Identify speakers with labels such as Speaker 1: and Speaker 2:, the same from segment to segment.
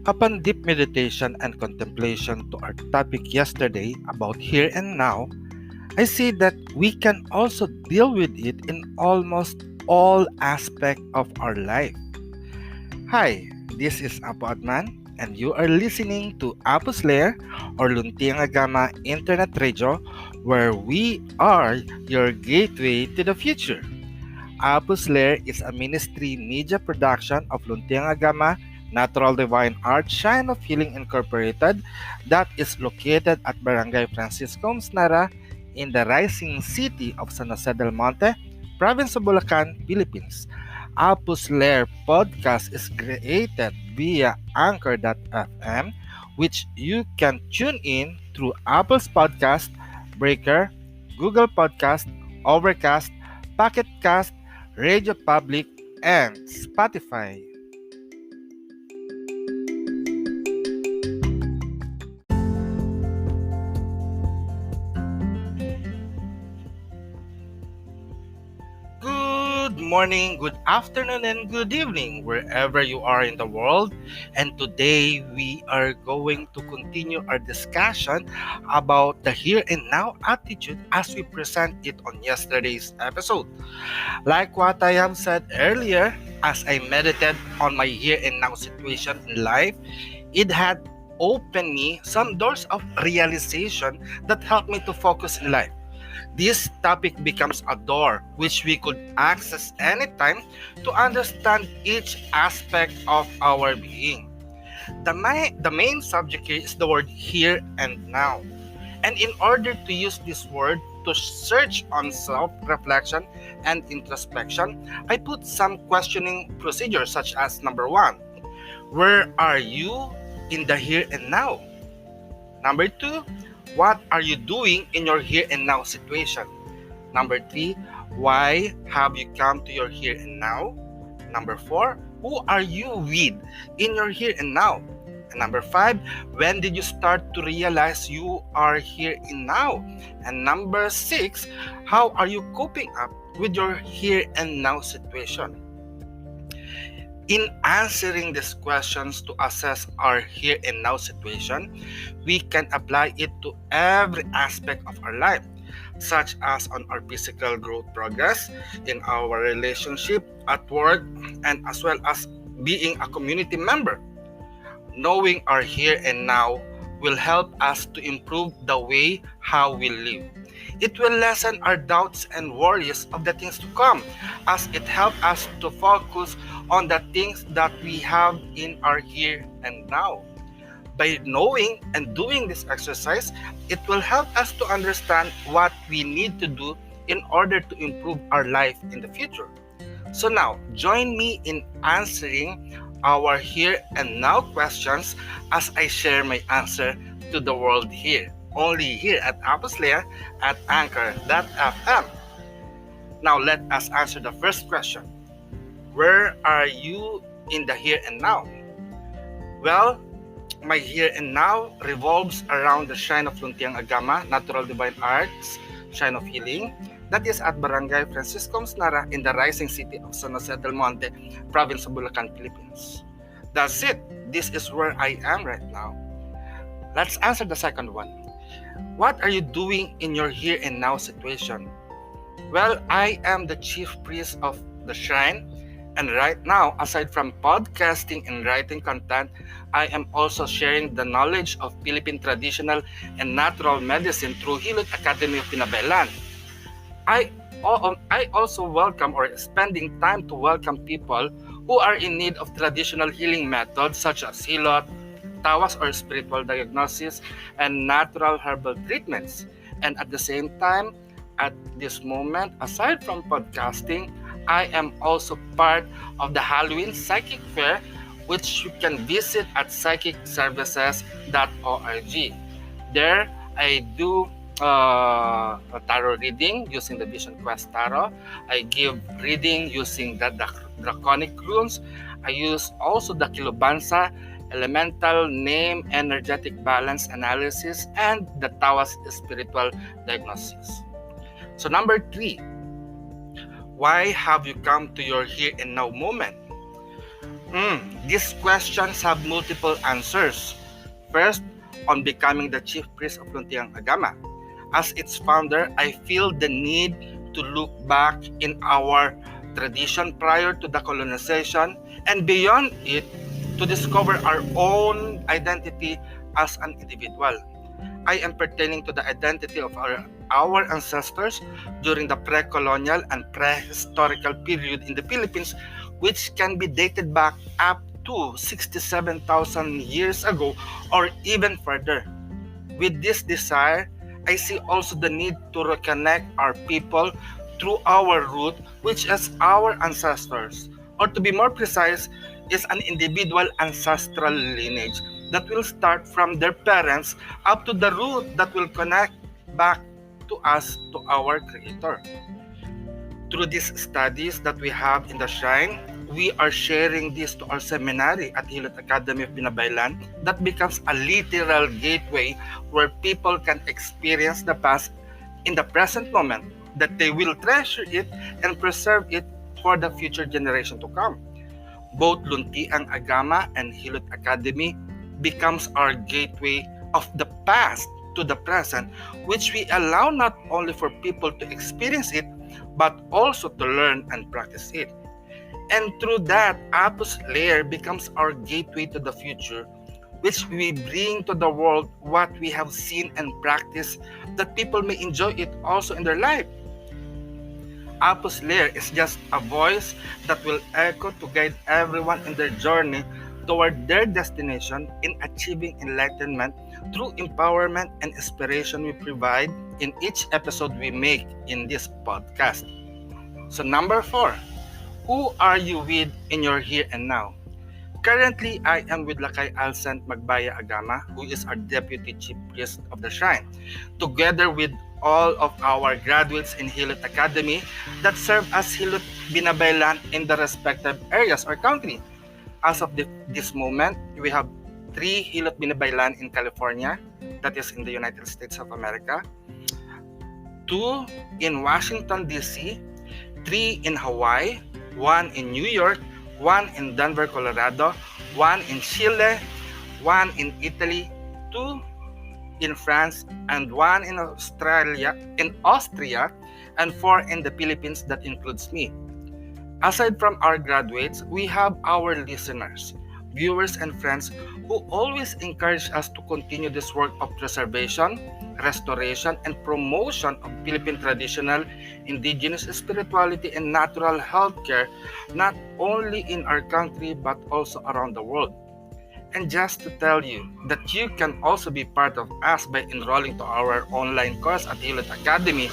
Speaker 1: Upon deep meditation and contemplation to our topic yesterday about here and now, I see that we can also deal with it in almost all aspects of our life. Hi, this is apuadman and you are listening to Apus Lair or Luntiang Agama Internet Radio where we are your gateway to the future. Apus Lair is a ministry media production of Luntiang Agama Natural Divine Art Shrine of Healing Incorporated that is located at Barangay Francisco Msnara in the rising city of San Jose del Monte, Province of Bulacan, Philippines. Apus Lair podcast is created via Anchor.fm, which you can tune in through Apple's Podcast, Breaker, Google Podcast, Overcast, Pocket Cast, Radio Public, and Spotify. Good morning, good afternoon, and good evening, wherever you are in the world. And today we are going to continue our discussion about the here and now attitude as we present it on yesterday's episode. Like what I have said earlier, as I meditated on my here and now situation in life, it had opened me some doors of realization that helped me to focus in life. This topic becomes a door which we could access anytime to understand each aspect of our being. The main subject here is the word here and now. And in order to use this word to search on self-reflection and introspection, I put some questioning procedures such as number one, where are you in the here and now? Number two, what are you doing in your here and now situation? Number three, why have you come to your here and now? Number four, who are you with in your here and now? And number five, when did you start to realize you are here and now? And number six, how are you coping up with your here and now situation? In answering these questions to assess our here and now situation, we can apply it to every aspect of our life, such as on our physical growth progress, in our relationship, at work, and as well as being a community member. Knowing our here and now will help us to improve the way how we live. It will lessen our doubts and worries of the things to come, as it helps us to focus on the things that we have in our here and now. By knowing and doing this exercise, it will help us to understand what we need to do in order to improve our life in the future. So now, join me in answering our here and now questions as I share my answer to the world here, only here at Apus Lair at Anchor.fm. Now let us answer the first question. Where are you in the here and now? Well, my here and now revolves around the Shrine of Luntiang Agama, Natural Divine Arts, Shrine of Healing, that is at Barangay Francisco Msnara in the rising city of San Jose del Monte, Province of Bulacan, Philippines. That's it. This is where I am right now. Let's answer the second one. What are you doing in your here and now situation? Well, I am the chief priest of the shrine, and right now, aside from podcasting and writing content, I am also sharing the knowledge of Philippine traditional and natural medicine through Hilot Academy of Pinabelan. I also welcome or spending time to welcome people who are in need of traditional healing methods such as hilot, tawas or spiritual diagnosis, and natural herbal treatments. And at the same time, at this moment, aside from podcasting, I am also part of the Halloween Psychic Fair, which you can visit at psychicservices.org. There, I do a tarot reading using the Vision Quest Tarot. I give reading using the Draconic Runes. I use also the Kilobansa Elemental Name Energetic Balance Analysis and the Tawas Spiritual Diagnosis. So number 3, why have you come to your here and now moment? These questions have multiple answers. First, on becoming the chief priest of Luntiang Agama. As its founder, I feel the need to look back in our tradition prior to the colonization and beyond it to discover our own identity as an individual. I am pertaining to the identity of our ancestors during the pre-colonial and prehistorical period in the Philippines, which can be dated back up to 67,000 years ago or even further. With this desire, I see also the need to reconnect our people through our root, which is our ancestors, or to be more precise, is an individual ancestral lineage that will start from their parents up to the root that will connect back to us, to our Creator. Through these studies that we have in the shrine, we are sharing this to our seminary at Hilot Academy of Binabaylan that becomes a literal gateway where people can experience the past in the present moment, that they will treasure it and preserve it for the future generation to come. Both Luntiang Agama and Hilot Academy becomes our gateway of the past to the present, which we allow not only for people to experience it, but also to learn and practice it. And through that, Apus layer becomes our gateway to the future, which we bring to the world what we have seen and practiced, that people may enjoy it also in their life. Apus layer is just a voice that will echo to guide everyone in their journey toward their destination in achieving enlightenment through empowerment and inspiration we provide in each episode we make in this podcast. So number 4, who are you with in your here and now? Currently, I am with Lakay Alcent Magbaya Agama, who is our Deputy Chief Priest of the Shrine, together with all of our graduates in Hilot Academy that serve as Hilot Binabaylan in the respective areas or country. As of this moment, we have 3 Hilot Binabaylan in California, that is in the United States of America, 2 in Washington, D.C., 3 in Hawaii, 1 in New York, 1 in Denver, Colorado, 1 in Chile, 1 in Italy, 2 in France, and 1 in Austria, and 4 in the Philippines, that includes me. Aside from our graduates, we have our listeners, viewers, and friends who always encourage us to continue this work of preservation, restoration, and promotion of Philippine traditional, indigenous spirituality and natural healthcare, not only in our country but also around the world. And just to tell you that you can also be part of us by enrolling to our online course at Hilot Academy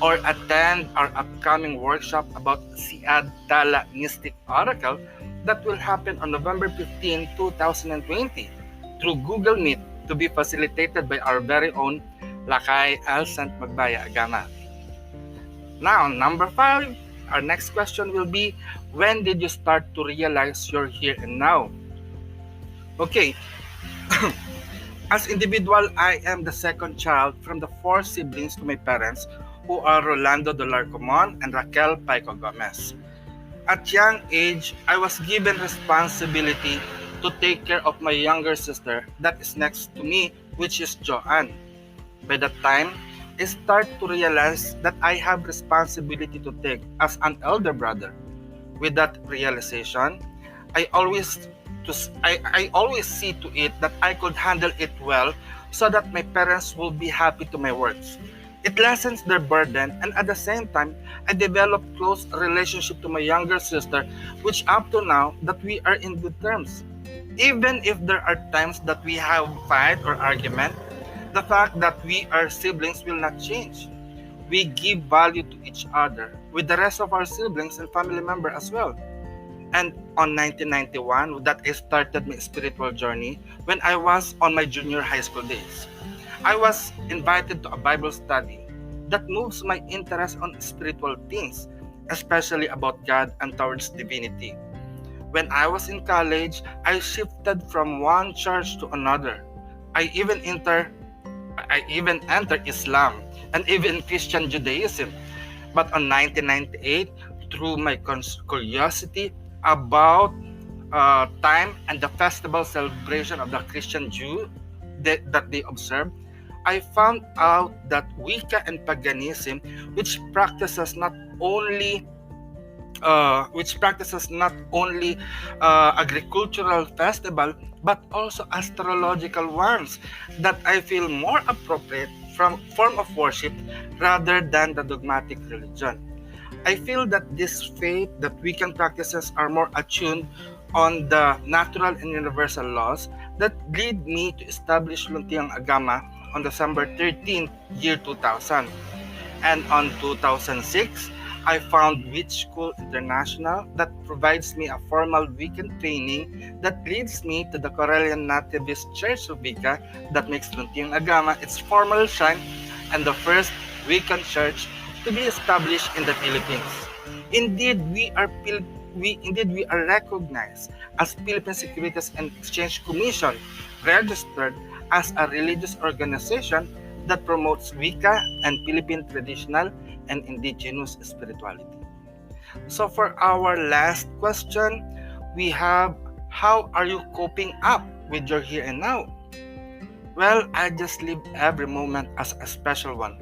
Speaker 1: or attend our upcoming workshop about Siad Tala Mystic Oracle that will happen on November 15, 2020 through Google Meet, to be facilitated by our very own Lakay Alcent Magbaya Agama. Now, number 5, our next question will be, when did you start to realize you're here and now? Okay, as individual, I am the second child from the 4 siblings to my parents, who are Rolando Dolarcomon and Raquel Paico Gomez. At young age, I was given responsibility to take care of my younger sister that is next to me, which is Joanne. By that time, I start to realize that I have responsibility to take as an elder brother. With that realization, I always see to it that I could handle it well so that my parents will be happy to my works. It lessens their burden, and at the same time, I developed close relationship to my younger sister, which up to now that we are in good terms. Even if there are times that we have fight or argument, the fact that we are siblings will not change. We give value to each other with the rest of our siblings and family members as well. And on 1991, that I started my spiritual journey when I was on my junior high school days. I was invited to a Bible study that moves my interest on spiritual things, especially about God and towards divinity. When I was in college, I shifted from one church to another. I even entered Islam and even Christian Judaism. But on 1998, through my curiosity about time and the festival celebration of the Christian Jew that they observe, I found out that Wicca and paganism, which practices not only agricultural festival but also astrological ones, that I feel more appropriate from form of worship rather than the dogmatic religion. I feel that this faith that Wiccan practices are more attuned on the natural and universal laws that lead me to establish Luntiang Agama on December 13th, year 2000. And on 2006, I found Witch School International that provides me a formal weekend training that leads me to the Corellian Nativist Church of Wicca that makes Luntiang Agama its formal shrine and the first Wiccan church to be established in the Philippines. Indeed, we are recognized as Philippine Securities and Exchange Commission, registered as a religious organization that promotes Wicca and Philippine traditional and indigenous spirituality. So for our last question, we have, how are you coping up with your here and now? Well, I just live every moment as a special one.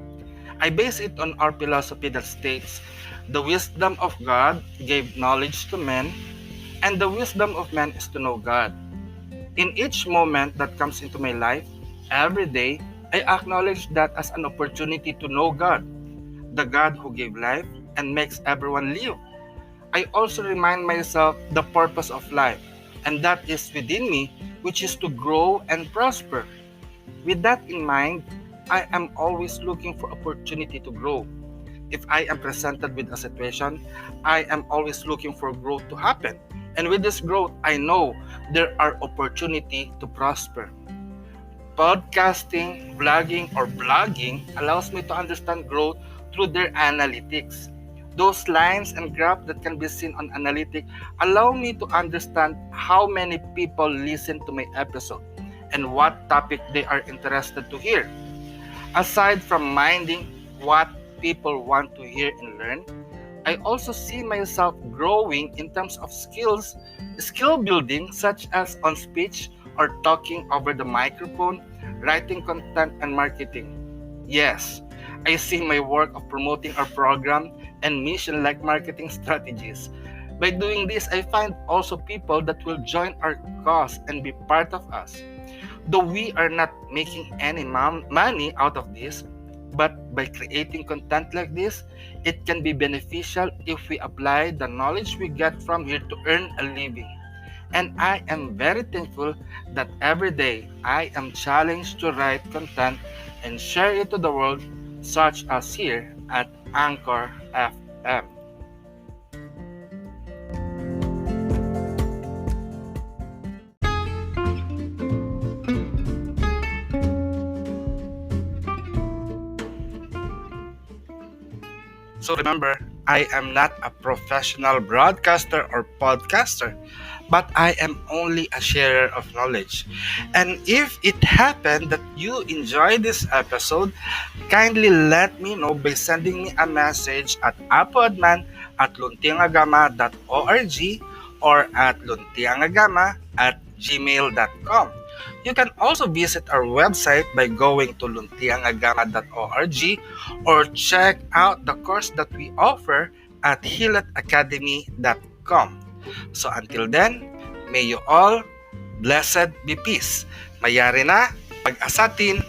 Speaker 1: I base it on our philosophy that states, the wisdom of God gave knowledge to men, and the wisdom of man is to know God. In each moment that comes into my life, every day, I acknowledge that as an opportunity to know God, the God who gave life and makes everyone live. I also remind myself the purpose of life, and that is within me, which is to grow and prosper. With that in mind, I am always looking for opportunity to grow. If I am presented with a situation, I am always looking for growth to happen. And with this growth, I know there are opportunity to prosper. Podcasting, vlogging, or blogging allows me to understand growth through their analytics. Those lines and graphs that can be seen on analytics allow me to understand how many people listen to my episode and what topic they are interested to hear. Aside from minding what people want to hear and learn, I also see myself growing in terms of skill building, such as on speech or talking over the microphone, writing content, and marketing. Yes, I see my work of promoting our program and mission like marketing strategies. By doing this, I find also people that will join our cause and be part of us. Though we are not making any money out of this, but by creating content like this, it can be beneficial if we apply the knowledge we get from here to earn a living. And I am very thankful that every day I am challenged to write content and share it to the world, such as here at Anchor FM. So remember, I am not a professional broadcaster or podcaster, but I am only a sharer of knowledge. And if it happened that you enjoy this episode, kindly let me know by sending me a message at apuadman at luntiangagama.org or at luntiangagama@gmail.com. You can also visit our website by going to luntiangagama.org or check out the course that we offer at hilatacademy.com. So until then, may you all blessed be peace. Mayari na, pag-asatin.